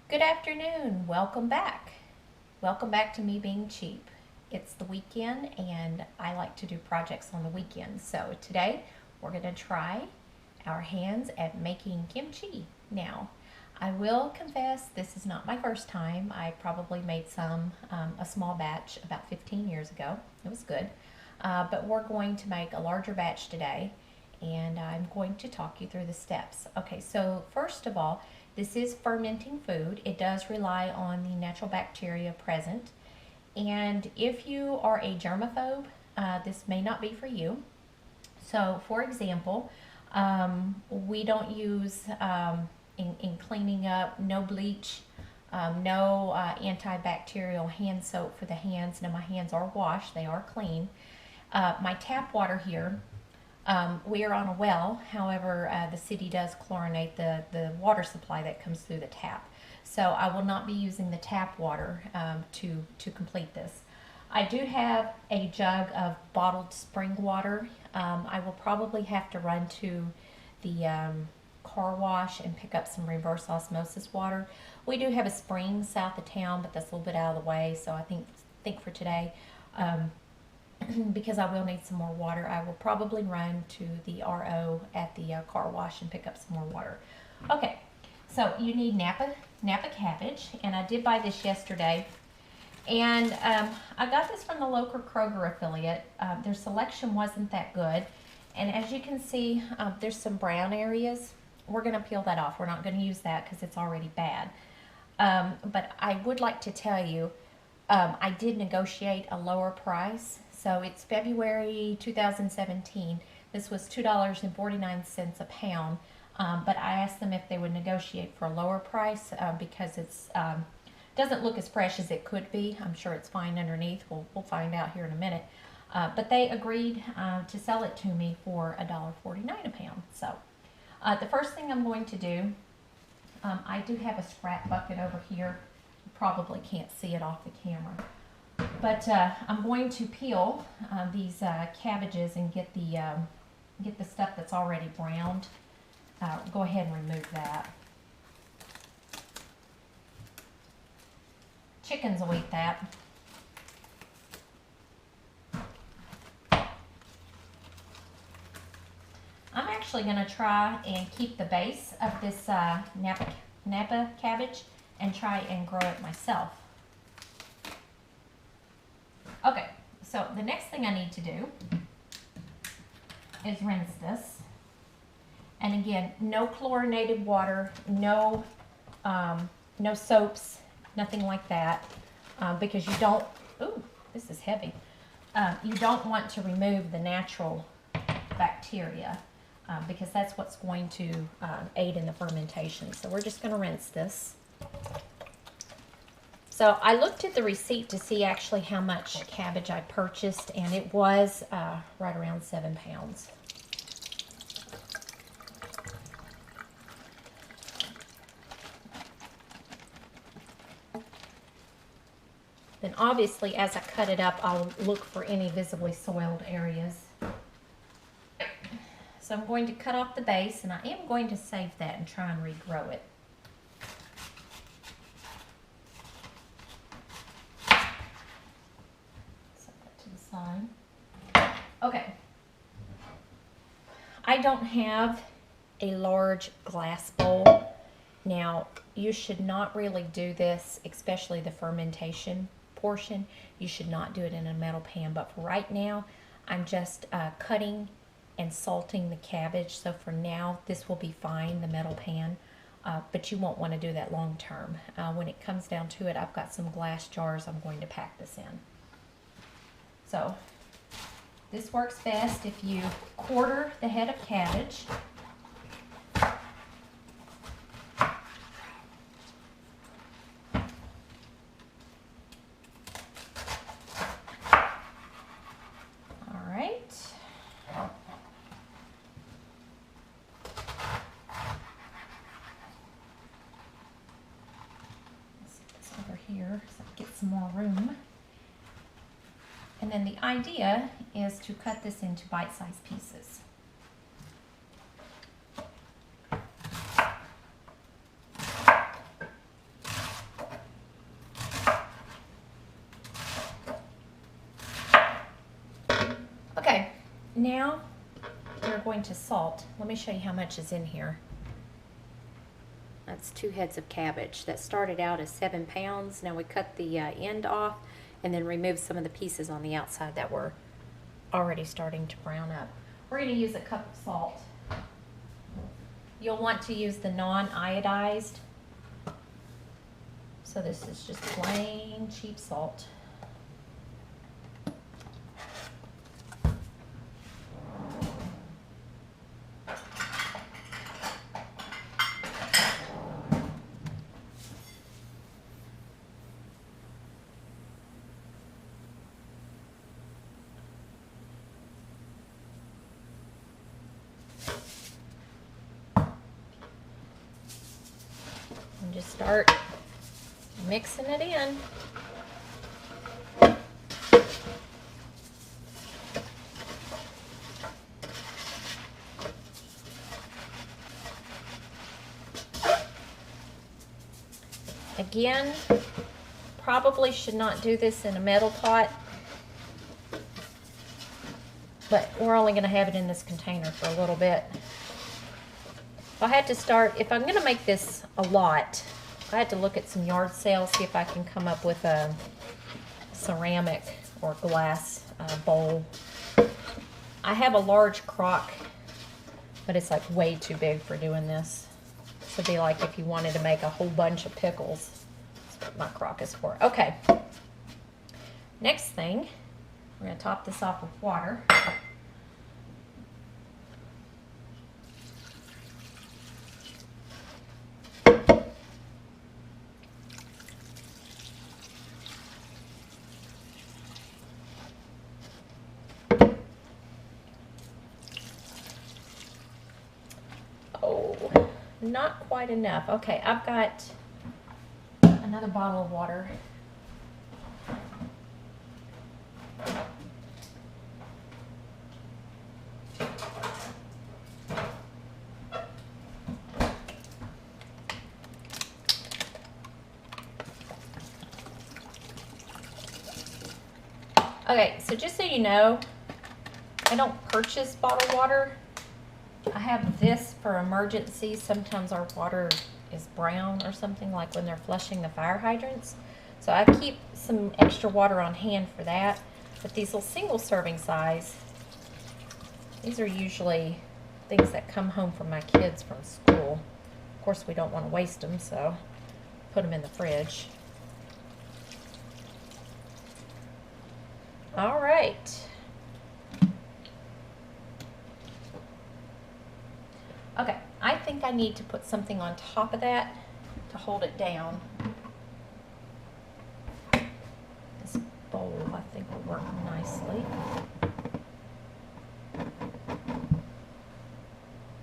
Good afternoon. Welcome back. Welcome back to Me Being Cheap. It's the weekend and I like to do projects on the weekend. So today we're going to try our hands at making kimchi. Now, I will confess this is not my first time. I probably made a small batch about 15 years ago. It was good. But we're going to make a larger batch today and I'm going to talk you through the steps. Okay, so first of all, this is fermenting food. It does rely on the natural bacteria present. And if you are a germaphobe, this may not be for you. So, for example, we don't use, in cleaning up, no bleach, no antibacterial hand soap for the hands. Now, my hands are washed, they are clean. My tap water here, we are on a well. However, the city does chlorinate the water supply that comes through the tap. So I will not be using the tap water to complete this. I do have a jug of bottled spring water. I will probably have to run to the car wash and pick up some reverse osmosis water. We do have a spring south of town, but that's a little bit out of the way. So I think for today, because I will need some more water, I will probably run to the RO at the car wash and pick up some more water. Okay, so you need Napa cabbage, and I did buy this yesterday. And I got this from the local Kroger affiliate. Their selection wasn't that good. And as you can see, there's some brown areas. We're going to peel that off. We're not going to use that because it's already bad. But I would like to tell you, I did negotiate a lower price. So it's February 2017. This was $2.49 a pound. But I asked them if they would negotiate for a lower price because it's doesn't look as fresh as it could be. I'm sure it's fine underneath. We'll find out here in a minute. But they agreed to sell it to me for $1.49 a pound. So the first thing I'm going to do, I do have a scrap bucket over here. You probably can't see it off the camera. But I'm going to peel these cabbages and get the stuff that's already browned. Go ahead and remove that. Chickens will eat that. I'm actually going to try and keep the base of this Napa cabbage and try and grow it myself. Okay, so the next thing I need to do is rinse this. And again, no chlorinated water, no soaps, nothing like that, because you don't, ooh, this is heavy. You don't want to remove the natural bacteria because that's what's going to aid in the fermentation. So we're just going to rinse this. So I looked at the receipt to see actually how much cabbage I purchased, and it was right around 7 pounds. Then obviously as I cut it up, I'll look for any visibly soiled areas. So I'm going to cut off the base, and I am going to save that and try and regrow it. Set that to the side. Okay. I don't have a large glass bowl. Now, you should not really do this, especially the fermentation portion. You should not do it in a metal pan, but for right now, I'm just cutting and salting the cabbage. So for now, this will be fine, the metal pan, but you won't want to do that long term. When it comes down to it, I've got some glass jars I'm going to pack this in. So this works best if you quarter the head of cabbage. Here so I get some more room. And then the idea is to cut this into bite-sized pieces. Now we're going to salt. Let me show you how much is in here. That's 2 heads of cabbage. That started out as 7 pounds. Now we cut the end off and then remove some of the pieces on the outside that were already starting to brown up. We're going to use a cup of salt. You'll want to use the non-iodized. So this is just plain cheap salt. And just start mixing it in. Again, probably should not do this in a metal pot, but we're only going to have it in this container for a little bit. If I had to start, if I'm going to make this a lot, I had to look at some yard sales, see if I can come up with a ceramic or glass bowl. I have a large crock, but it's like way too big for doing this. This would be like if you wanted to make a whole bunch of pickles. That's what my crock is for. Okay. Next thing, we're going to top this off with water. Not quite enough. Okay, I've got another bottle of water. Okay, so just so you know, I don't purchase bottled water. I have this for emergencies. Sometimes our water is brown or something, like when they're flushing the fire hydrants. So I keep some extra water on hand for that. But these little single serving size, these are usually things that come home from my kids from school. Of course, we don't want to waste them, so put them in the fridge. All right. Okay, I think I need to put something on top of that to hold it down. This bowl, I think, will work nicely.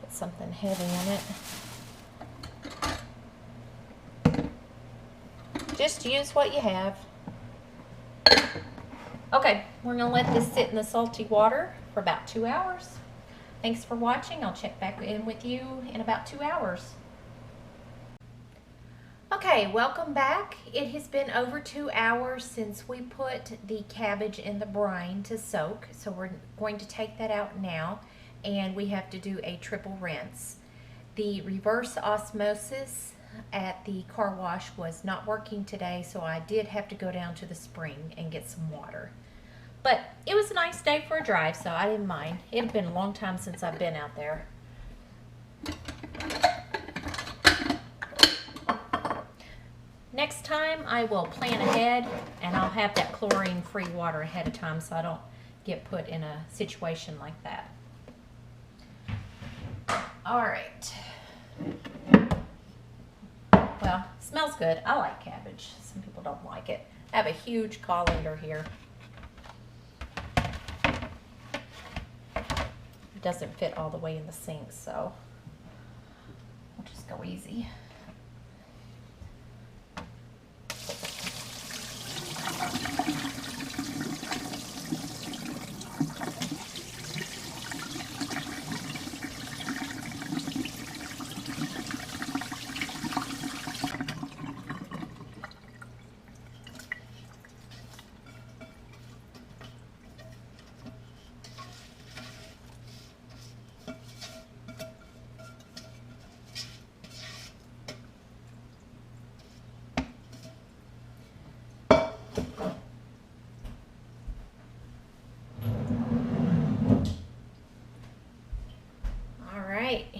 Put something heavy in it. Just use what you have. Okay, we're going to let this sit in the salty water for about 2 hours. Thanks for watching. I'll check back in with you in about 2 hours. Okay, welcome back. It has been over 2 hours since we put the cabbage in the brine to soak. So we're going to take that out now, and we have to do a triple rinse. The reverse osmosis at the car wash was not working today, so I did have to go down to the spring and get some water. But it was a nice day for a drive, so I didn't mind. It had been a long time since I've been out there. Next time I will plan ahead, and I'll have that chlorine-free water ahead of time so I don't get put in a situation like that. All right. Well, it smells good. I like cabbage. Some people don't like it. I have a huge colander here. It doesn't fit all the way in the sink, so I'll just go easy.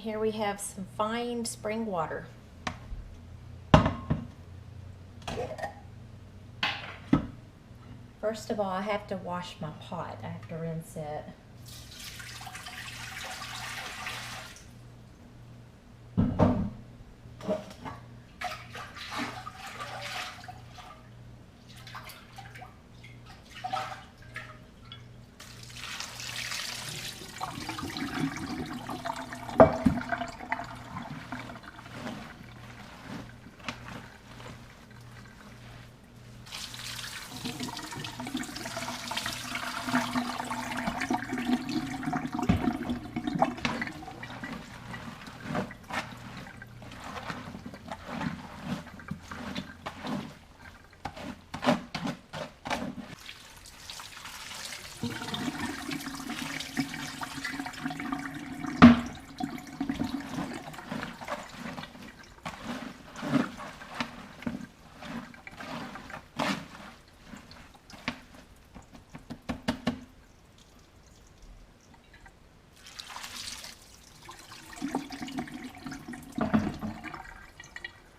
here we have some fine spring water. First of all, I have to wash my pot. I have to rinse it.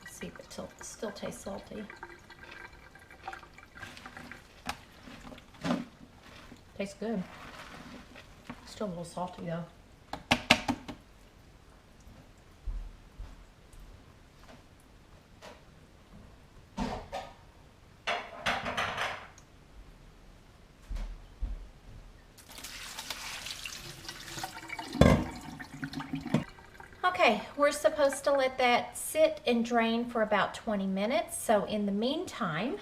See if it still tastes salty. Tastes good. Still a little salty though. Okay, we're supposed to let that sit and drain for about 20 minutes. So in the meantime,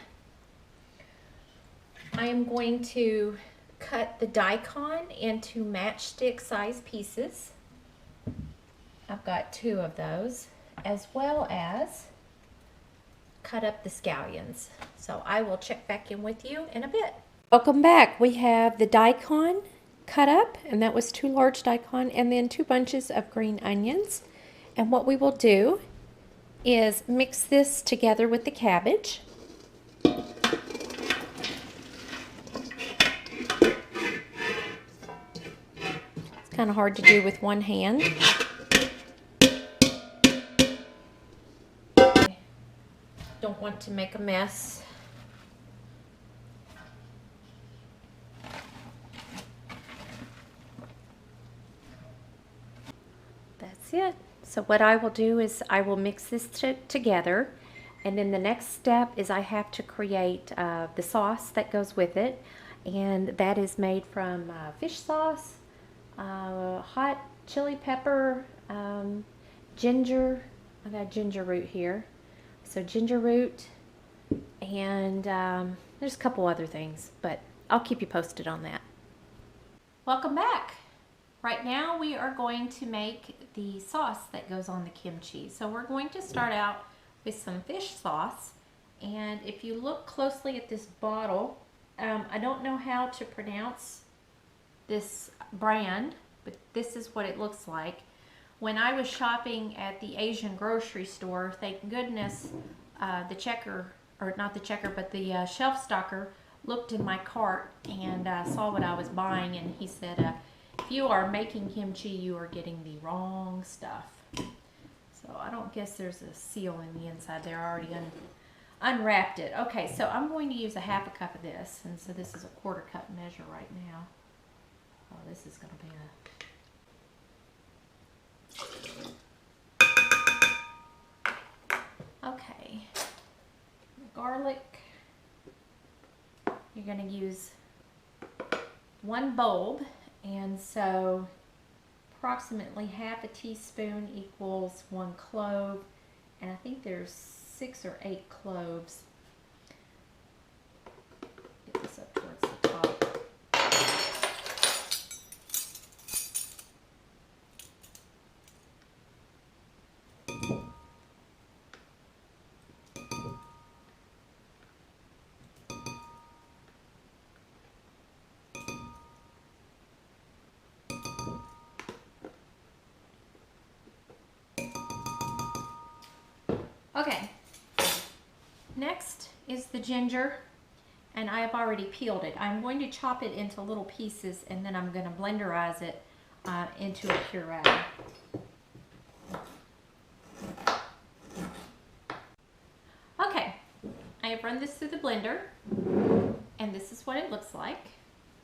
I am going to cut the daikon into matchstick size pieces. I've got 2 of those, as well as cut up the scallions. So I will check back in with you in a bit. Welcome back. We have the daikon cut up, and that was 2 large daikon, and then 2 bunches of green onions. And what we will do is mix this together with the cabbage. It's kind of hard to do with one hand. Don't want to make a mess. That's it. So what I will do is I will mix this together, and then the next step is I have to create the sauce that goes with it, and that is made from fish sauce, hot chili pepper, ginger. I got ginger root here, so ginger root, and there's a couple other things, but I'll keep you posted on that. Welcome back. Right now we are going to make the sauce that goes on the kimchi. So we're going to start out with some fish sauce, and if you look closely at this bottle, I don't know how to pronounce this brand, but this is what it looks like. When I was shopping at the Asian grocery store, thank goodness the checker, or not the checker, but the shelf stocker looked in my cart and saw what I was buying, and he said, if you are making kimchi, you are getting the wrong stuff. So I don't guess there's a seal in the inside there. I already unwrapped it. Okay, so I'm going to use a ½ cup of this, and so this is a ¼ cup measure right now. Oh, this is going to be Okay. Garlic. You're going to use 1 bulb. And so approximately ½ teaspoon equals 1 clove, and I think there's 6 or 8 cloves. Get this up towards the top. Okay, next is the ginger, and I have already peeled it. I'm going to chop it into little pieces, and then I'm going to blenderize it into a puree. have run this through the blender, and this is what it looks like.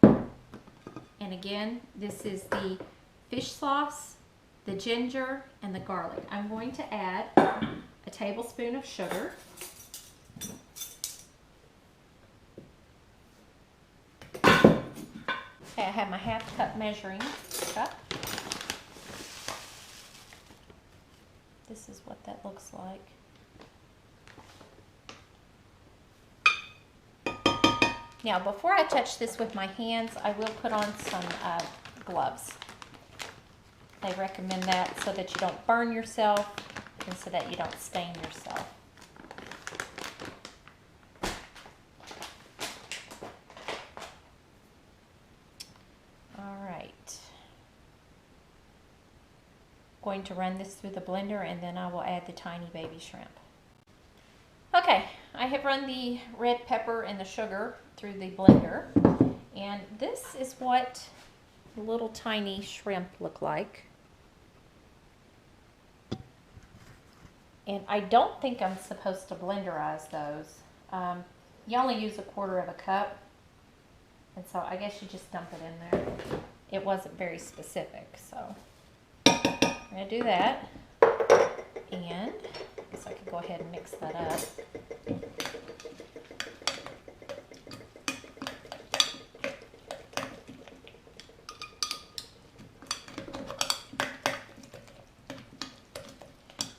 And again, this is the fish sauce, the ginger, and the garlic. I'm going to add a tablespoon of sugar. Okay, I have my half-cup measuring cup. This is what that looks like. Now, before I touch this with my hands, I will put on some gloves. They recommend that so that you don't burn yourself and so that you don't stain yourself. All right. Going to run this through the blender, and then I will add the tiny baby shrimp. Okay, I have run the red pepper and the sugar through the blender, and this is what the little tiny shrimp look like. And I don't think I'm supposed to blenderize those. You only use 1/4 cup, and so I guess you just dump it in there. It wasn't very specific, so I'm going to do that. And I guess I could go ahead and mix that up.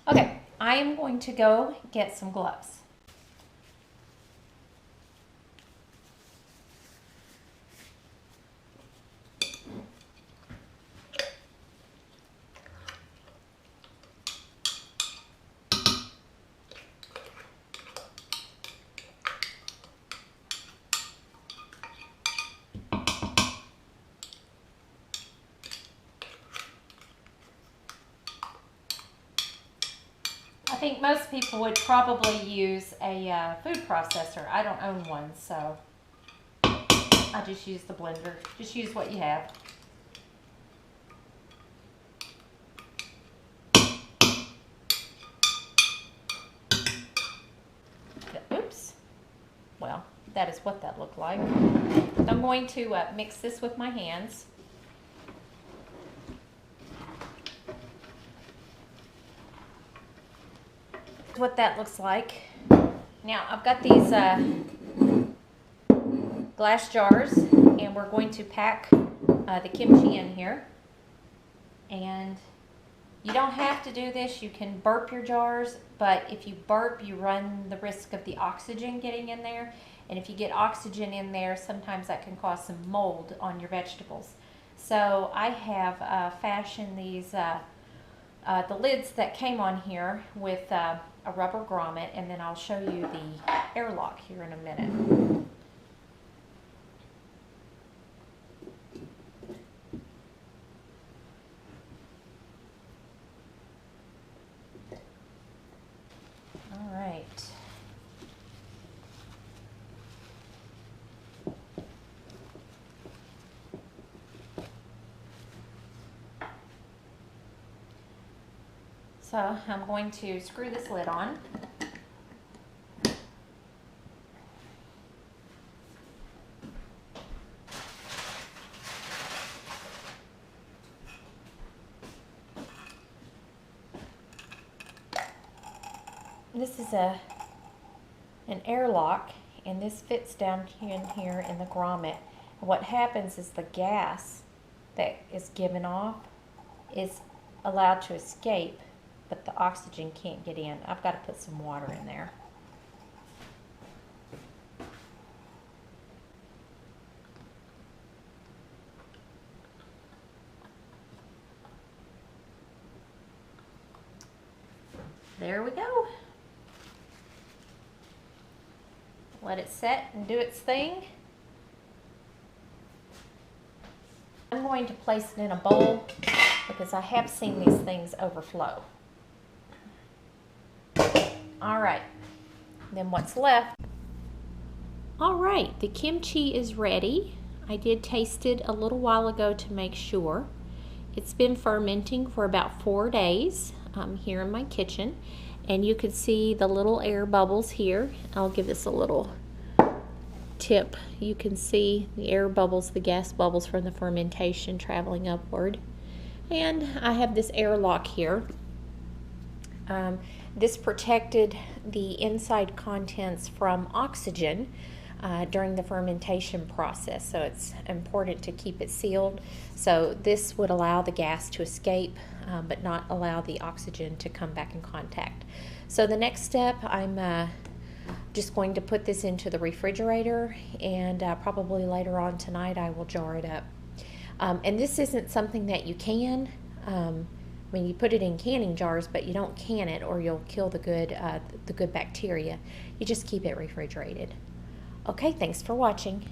Okay, I am going to go get some gloves. I think most people would probably use a food processor. I don't own one, so I just use the blender. Just use what you have. Oops. Well, that is what that looked like. I'm going to mix this with my hands. What that looks like. Now I've got these glass jars, and we're going to pack the kimchi in here. And you don't have to do this. You can burp your jars, but if you burp, you run the risk of the oxygen getting in there. And if you get oxygen in there, sometimes that can cause some mold on your vegetables. So I have fashioned these the lids that came on here with a rubber grommet, and then I'll show you the airlock here in a minute. All right. So I'm going to screw this lid on. This is an airlock, and this fits down here in the grommet. And what happens is the gas that is given off is allowed to escape, but the oxygen can't get in. I've got to put some water in there. There we go. Let it set and do its thing. I'm going to place it in a bowl because I have seen these things overflow. All right, then what's left? All right, the kimchi is ready. I did taste it a little while ago to make sure. It's been fermenting for about 4 days here in my kitchen, And you can see the little air bubbles here. I'll give this a little tip. You can see the air bubbles, the gas bubbles from the fermentation traveling upward. And I have this airlock here. This protected the inside contents from oxygen during the fermentation process, so it's important to keep it sealed. So this would allow the gas to escape, but not allow the oxygen to come back in contact. So the next step, I'm just going to put this into the refrigerator, and probably later on tonight I will jar it up. And this isn't something that you can. I mean, you put it in canning jars, but you don't can it, or you'll kill the good bacteria. You just keep it refrigerated. Okay, thanks for watching.